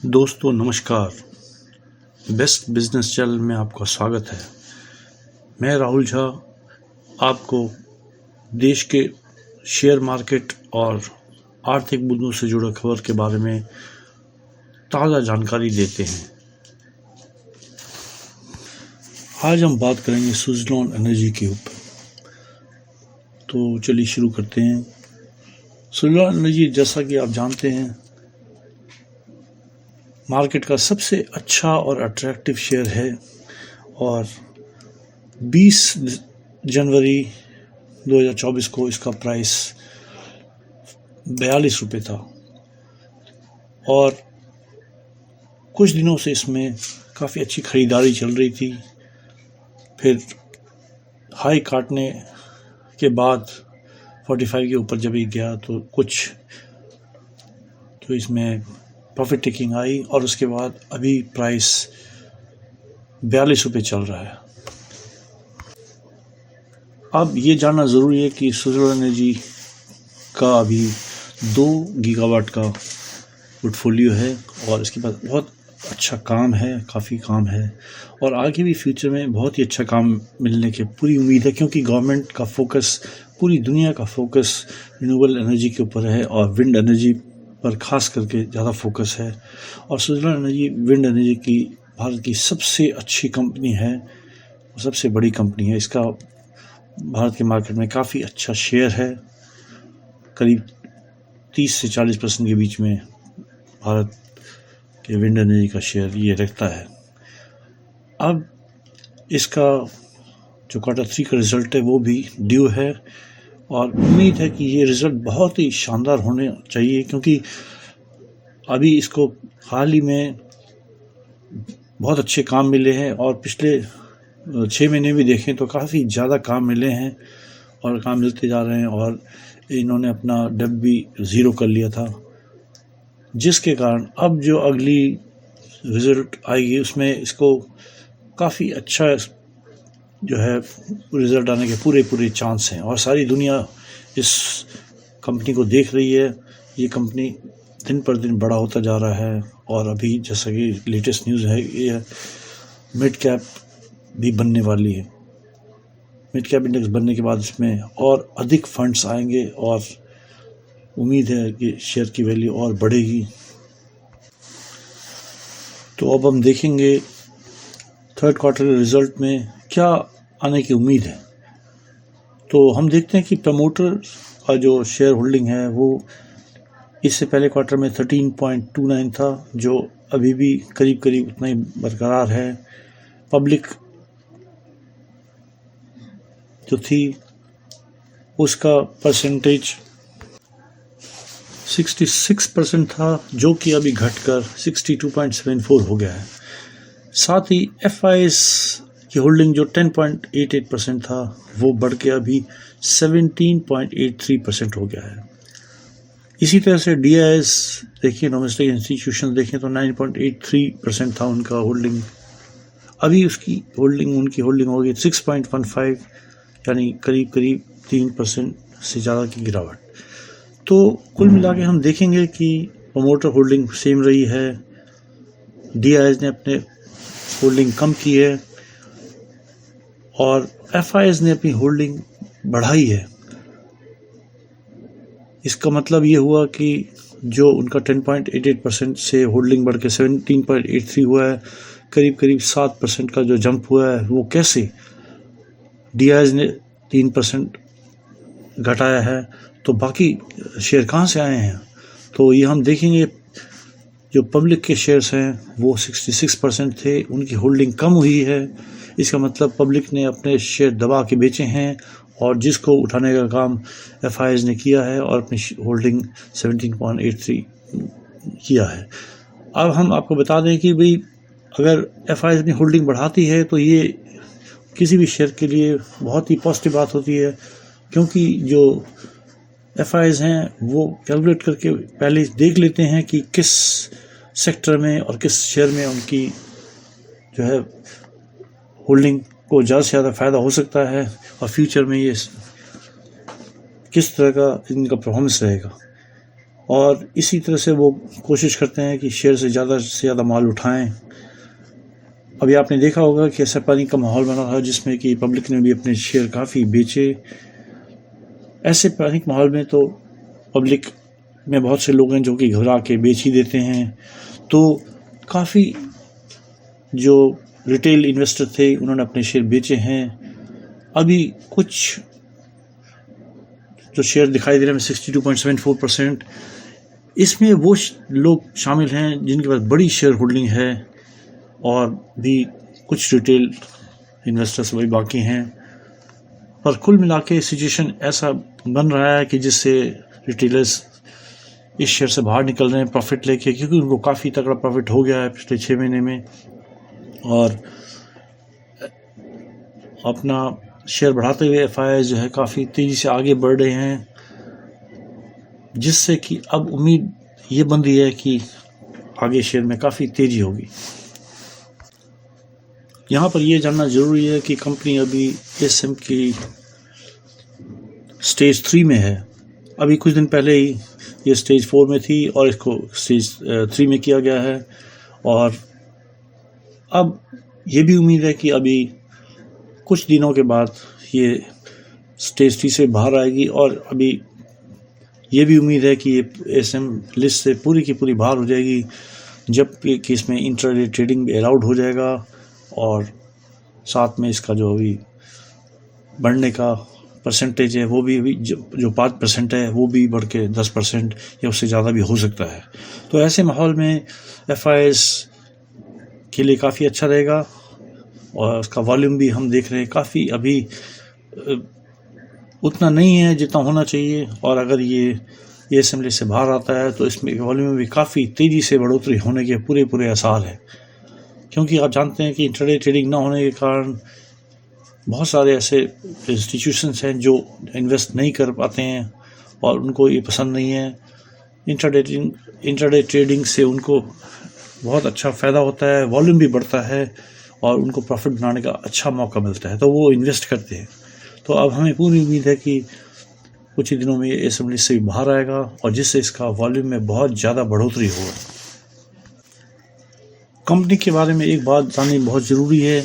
दोस्तों नमस्कार। Best business channel में आपका स्वागत है। मैं राहुल झा आपको देश के शेयर मार्केट और आर्थिक मुद्दों से जुड़े खबर के बारे में ताज़ा जानकारी देते हैं। आज हम बात करेंगे सुज़लोन एनर्जी के ऊपर। तो चलिए शुरू करते हैं। सुज़लोन एनर्जी जैसा कि आप जानते हैं मार्केट का सबसे अच्छा और अट्रैक्टिव शेयर है और 20 जनवरी 2024 को इसका प्राइस 42 रुपये था और कुछ दिनों से इसमें काफ़ी अच्छी ख़रीदारी चल रही थी। फिर हाई काटने के बाद 45 के ऊपर जब ये गया तो कुछ तो इसमें प्रॉफिट टेकिंग आई और उसके बाद अभी प्राइस 42 रुपये चल रहा है। अब ये जानना ज़रूरी है कि सुज़लोन एनर्जी का अभी 2 गीगावाट का पोर्टफोलियो है और इसके पास बहुत अच्छा काम है, काफ़ी काम है और आगे भी फ्यूचर में बहुत ही अच्छा काम मिलने की पूरी उम्मीद है, क्योंकि गवर्नमेंट का फोकस, पूरी दुनिया का फोकस रिन्यूएबल एनर्जी के ऊपर है और विंड एनर्जी पर खास करके ज़्यादा फोकस है। और सुज़लोन एनर्जी विंड एनर्जी की भारत की सबसे अच्छी कंपनी है, सबसे बड़ी कंपनी है। इसका भारत के मार्केट में काफ़ी अच्छा शेयर है, करीब 30 से 40% के बीच में भारत के विंड एनर्जी का शेयर ये रखता है। अब इसका जो Q3 का रिज़ल्ट है वो भी ड्यू है और उम्मीद है कि ये रिज़ल्ट बहुत ही शानदार होने चाहिए, क्योंकि अभी इसको हाल ही में बहुत अच्छे काम मिले हैं और पिछले 6 महीने भी देखें तो काफ़ी ज़्यादा काम मिले हैं और काम मिलते जा रहे हैं और इन्होंने अपना डेब्ट भी ज़ीरो कर लिया था, जिसके कारण अब जो अगली रिज़ल्ट आएगी उसमें इसको काफ़ी अच्छा जो है रिज़ल्ट आने के पूरे चांस हैं और सारी दुनिया इस कंपनी को देख रही है। ये कंपनी दिन पर दिन बड़ा होता जा रहा है और अभी जैसा कि लेटेस्ट न्यूज़ है ये मिड कैप भी बनने वाली है। मिड कैप इंडेक्स बनने के बाद इसमें और अधिक फंड्स आएंगे और उम्मीद है कि शेयर की वैल्यू और बढ़ेगी। तो अब हम देखेंगे थर्ड क्वार्टर रिज़ल्ट में क्या आने की उम्मीद है। तो हम देखते हैं कि प्रमोटर का जो शेयर होल्डिंग है वो इससे पहले क्वार्टर में 13.29 था, जो अभी भी करीब उतना ही बरकरार है। पब्लिक जो थी उसका परसेंटेज 66% था, जो कि अभी घटकर 62.74 हो गया है। साथ ही FIS की होल्डिंग जो 10.88% था वो बढ़ के अभी 17.83% हो गया है। इसी तरह से DIS देखिए, डोमेस्टिक इंस्टीट्यूशन देखें तो 9.83% था उनका होल्डिंग, अभी उनकी होल्डिंग होगी 6.15, यानी करीब 3% से ज़्यादा की गिरावट। तो कुल मिला के हम देखेंगे कि प्रमोटर होल्डिंग सेम रही है, DIS ने अपने होल्डिंग कम की है और FIS ने अपनी होल्डिंग बढ़ाई है। इसका मतलब ये हुआ कि जो उनका 10.88% से होल्डिंग बढ़ के 17.83 हुआ है, करीब 7% का जो जंप हुआ है वो कैसे, DIS ने 3% घटाया है तो बाकी शेयर कहाँ से आए हैं। तो ये हम देखेंगे जो पब्लिक के शेयर्स हैं वो 66% थे, उनकी होल्डिंग कम हुई है। इसका मतलब पब्लिक ने अपने शेयर दबा के बेचे हैं और जिसको उठाने का काम FIS ने किया है और अपनी होल्डिंग 17.83 किया है। अब हम आपको बता दें कि भाई अगर FIS अपनी होल्डिंग बढ़ाती है तो ये किसी भी शेयर के लिए बहुत ही पॉजिटिव बात होती है, क्योंकि जो FIS हैं वो कैलकुलेट करके पहले देख लेते हैं कि किस सेक्टर में और किस शेयर में उनकी जो है होल्डिंग को ज़्यादा से ज़्यादा फ़ायदा हो सकता है और फ्यूचर में ये किस तरह का इनका परफॉर्मेंस रहेगा। और इसी तरह से वो कोशिश करते हैं कि शेयर से ज़्यादा माल उठाएं। अभी आपने देखा होगा कि ऐसा पैनिक का माहौल बना था जिसमें कि पब्लिक ने भी अपने शेयर काफ़ी बेचे। ऐसे पैनिक माहौल में तो पब्लिक में बहुत से लोग हैं जो कि घबरा के बेच ही देते हैं। तो काफ़ी जो रिटेल इन्वेस्टर थे उन्होंने अपने शेयर बेचे हैं। अभी कुछ जो शेयर दिखाई दे रहे हैं 62.74%, इसमें वो लोग शामिल हैं जिनके पास बड़ी शेयर होल्डिंग है और भी कुछ रिटेल इन्वेस्टर्स वही बाकी हैं। पर कुल मिला के सिचुएशन ऐसा बन रहा है कि जिससे रिटेलर्स इस शेयर से बाहर निकल रहे हैं प्रॉफिट लेके, क्योंकि उनको काफ़ी तगड़ा प्रॉफिट हो गया है पिछले 6 महीने में और अपना शेयर बढ़ाते हुए एफआईआई जो है काफ़ी तेज़ी से आगे बढ़ रहे हैं, जिससे कि अब उम्मीद ये बन रही है कि आगे शेयर में काफ़ी तेज़ी होगी। यहाँ पर यह जानना ज़रूरी है कि कंपनी अभी एएसएम की स्टेज 3 में है। अभी कुछ दिन पहले ही ये स्टेज 4 में थी और इसको स्टेज 3 में किया गया है और अब ये भी उम्मीद है कि अभी कुछ दिनों के बाद ये स्टेज 3 से बाहर आएगी और अभी ये भी उम्मीद है कि ये एएसएम लिस्ट से पूरी की पूरी बाहर हो जाएगी, जबकि इसमें इंट्राडे ट्रेडिंग भी अलाउड हो जाएगा और साथ में इसका जो अभी बढ़ने का परसेंटेज है वो भी जो 5% है वो भी बढ़ के 10% या उससे ज़्यादा भी हो सकता है। तो ऐसे माहौल में एफआईआईज़ के लिए काफ़ी अच्छा रहेगा और उसका वॉल्यूम भी हम देख रहे हैं काफ़ी अभी उतना नहीं है जितना होना चाहिए, और अगर ये असेंबली से बाहर आता है तो इसमें वॉल्यूम में भी काफ़ी तेज़ी से बढ़ोतरी होने के पूरे आसार हैं, क्योंकि आप जानते हैं कि इंट्राडे ट्रेडिंग ना होने के कारण बहुत सारे ऐसे इंस्टीट्यूशंस हैं जो इन्वेस्ट नहीं कर पाते हैं और उनको ये पसंद नहीं है। इंट्राडे ट्रेडिंग से उनको बहुत अच्छा फ़ायदा होता है, वॉल्यूम भी बढ़ता है और उनको प्रॉफिट बनाने का अच्छा मौका मिलता है, तो वो इन्वेस्ट करते हैं। तो अब हमें पूरी उम्मीद है कि कुछ ही दिनों में ये असेंबली से बाहर आएगा और जिससे इसका वॉल्यूम में बहुत ज़्यादा बढ़ोतरी होगा। कंपनी के बारे में एक बात जाननी बहुत ज़रूरी है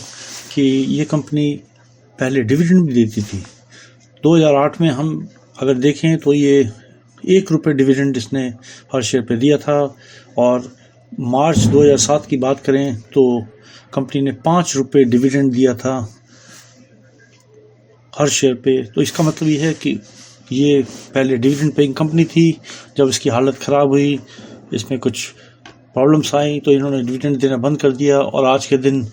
कि ये कंपनी पहले डिविडेंड भी देती थी। 2008 में हम अगर देखें तो ये 1 रुपये डिविडेंड इसने हर शेयर पे दिया था, और मार्च 2007 की बात करें तो कंपनी ने 5 रुपये डिविडेंड दिया था हर शेयर पे। तो इसका मतलब ये है कि ये पहले डिविडेंड पेइंग कंपनी थी। जब इसकी हालत ख़राब हुई, इसमें कुछ प्रॉब्लम्स आई, तो इन्होंने डिविडेंड देना बंद कर दिया और आज के दिन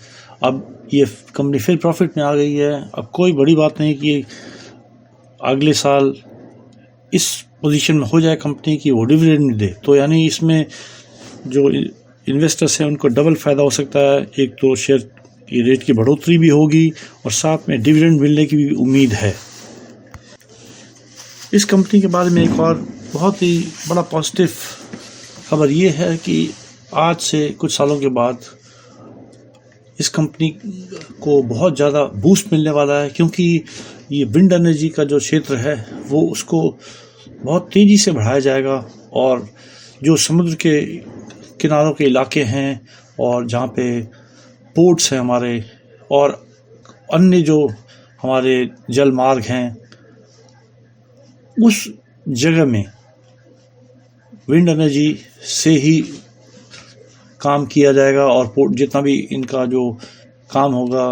अब ये कंपनी फिर प्रॉफिट में आ गई है। अब कोई बड़ी बात नहीं कि अगले साल इस पोजीशन में हो जाए कंपनी की वो डिविडेंड दे, तो यानी इसमें जो इन्वेस्टर्स हैं उनको डबल फ़ायदा हो सकता है। एक तो शेयर की रेट की बढ़ोतरी भी होगी और साथ में डिविडेंड मिलने की भी उम्मीद है। इस कंपनी के बारे में एक और बहुत ही बड़ा पॉजिटिव खबर ये है कि आज से कुछ सालों के बाद इस कंपनी को बहुत ज़्यादा बूस्ट मिलने वाला है, क्योंकि ये विंड एनर्जी का जो क्षेत्र है वो उसको बहुत तेज़ी से बढ़ाया जाएगा और जो समुद्र के किनारों के इलाके हैं और जहाँ पे पोर्ट्स हैं हमारे और अन्य जो हमारे जल मार्ग हैं, उस जगह में विंड एनर्जी से ही काम किया जाएगा और पोर्ट जितना भी इनका जो काम होगा,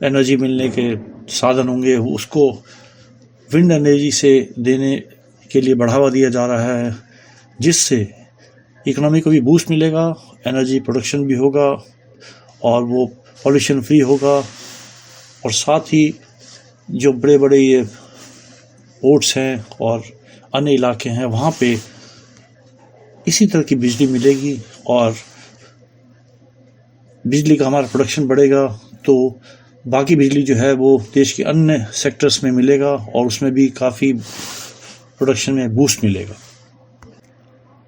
एनर्जी मिलने के साधन होंगे, उसको विंड एनर्जी से देने के लिए बढ़ावा दिया जा रहा है, जिससे इकोनॉमी को भी बूस्ट मिलेगा, एनर्जी प्रोडक्शन भी होगा और वो पॉल्यूशन फ्री होगा। और साथ ही जो बड़े बड़े ये पोर्ट्स हैं और अन्य इलाके हैं वहाँ पे इसी तरह की बिजली मिलेगी और बिजली का हमारा प्रोडक्शन बढ़ेगा, तो बाकी बिजली जो है वो देश के अन्य सेक्टर्स में मिलेगा और उसमें भी काफ़ी प्रोडक्शन में बूस्ट मिलेगा।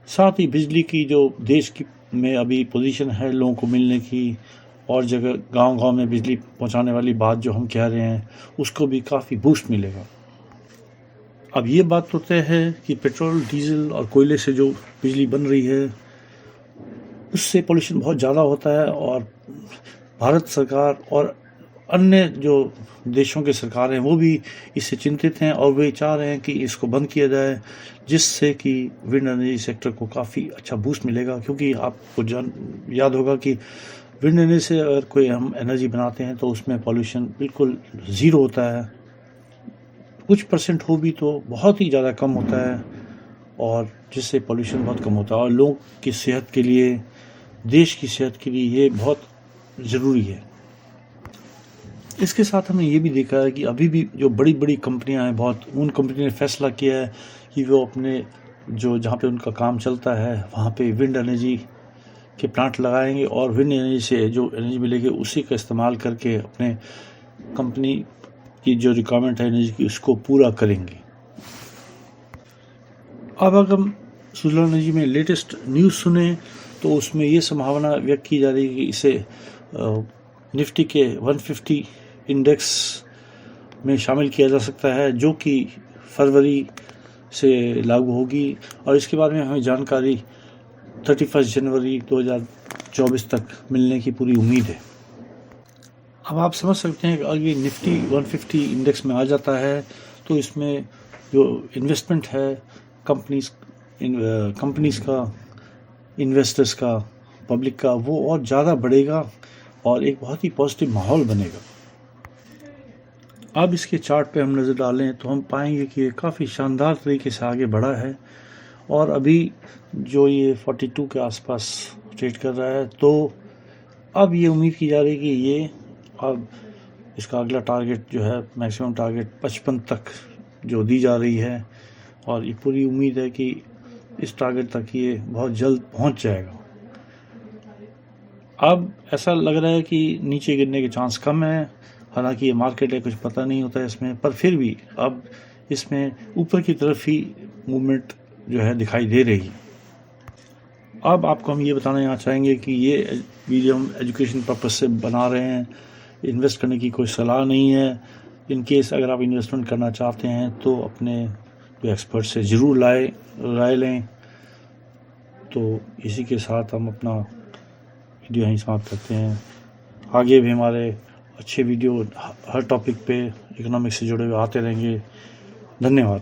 साथ ही बिजली की जो देश की में अभी पोजीशन है लोगों को मिलने की और जगह गांव-गांव में बिजली पहुंचाने वाली बात जो हम कह रहे हैं, उसको भी काफ़ी बूस्ट मिलेगा। अब ये बात तो तय है कि पेट्रोल, डीजल और कोयले से जो बिजली बन रही है उससे पोल्यूशन बहुत ज़्यादा होता है, और भारत सरकार और अन्य जो देशों के सरकार हैं वो भी इससे चिंतित हैं और वे चाह रहे हैं कि इसको बंद किया जाए, जिससे कि विंड एनर्जी सेक्टर को काफ़ी अच्छा बूस्ट मिलेगा। क्योंकि आपको याद होगा कि विंड एनर्जी से अगर कोई हम एनर्जी बनाते हैं तो उसमें पॉल्यूशन बिल्कुल ज़ीरो होता है, कुछ परसेंट हो भी तो बहुत ही ज़्यादा कम होता है, और जिससे पॉल्यूशन बहुत कम होता है, और लोग की सेहत के लिए, देश की सेहत के लिए ये बहुत ज़रूरी है। इसके साथ हमने ये भी देखा है कि अभी भी जो बड़ी बड़ी कंपनियां हैं, बहुत उन कंपनी ने फैसला किया है कि वो अपने जो जहाँ पे उनका काम चलता है वहाँ पे विंड एनर्जी के प्लांट लगाएंगे, और विंड एनर्जी से जो एनर्जी मिलेगी उसी का इस्तेमाल करके अपने कंपनी की जो रिक्वायरमेंट है एनर्जी की उसको पूरा करेंगे। अब अगर हम सोलर एनर्जी में लेटेस्ट न्यूज़ सुने तो उसमें ये संभावना व्यक्त की जा रही है कि इसे निफ्टी के 150 इंडेक्स में शामिल किया जा सकता है, जो कि फरवरी से लागू होगी, और इसके बारे में हमें जानकारी 31 जनवरी 2024 तक मिलने की पूरी उम्मीद है। अब आप समझ सकते हैं कि अगर ये निफ्टी 150 इंडेक्स में आ जाता है तो इसमें जो इन्वेस्टमेंट है कंपनीज का, इन्वेस्टर्स का, पब्लिक का, वो और ज़्यादा बढ़ेगा और एक बहुत ही पॉजिटिव माहौल बनेगा। अब इसके चार्ट पे हम नज़र डालें तो हम पाएंगे कि ये काफ़ी शानदार तरीके से आगे बढ़ा है, और अभी जो ये 42 के आसपास ट्रेड कर रहा है, तो अब ये उम्मीद की जा रही है कि ये अब इसका अगला टारगेट जो है, मैक्सिमम टारगेट 55 तक जो दी जा रही है, और ये पूरी उम्मीद है कि इस टारगेट तक ये बहुत जल्द पहुंच जाएगा। अब ऐसा लग रहा है कि नीचे गिरने के चांस कम है, हालांकि ये मार्केट है, कुछ पता नहीं होता है इसमें, पर फिर भी अब इसमें ऊपर की तरफ ही मूवमेंट जो है दिखाई दे रही है। अब आपको हम ये बताना यहाँ चाहेंगे कि ये वीडियो हम एजुकेशन पर्पस से बना रहे हैं, इन्वेस्ट करने की कोई सलाह नहीं है। इन केस अगर आप इन्वेस्टमेंट करना चाहते हैं तो अपने जो एक्सपर्ट से ज़रूर राय लें। तो इसी के साथ हम अपना वीडियो यहीं समाप्त करते हैं। आगे भी हमारे अच्छे वीडियो हर टॉपिक पे इकोनॉमिक्स से जुड़े हुए आते रहेंगे। धन्यवाद।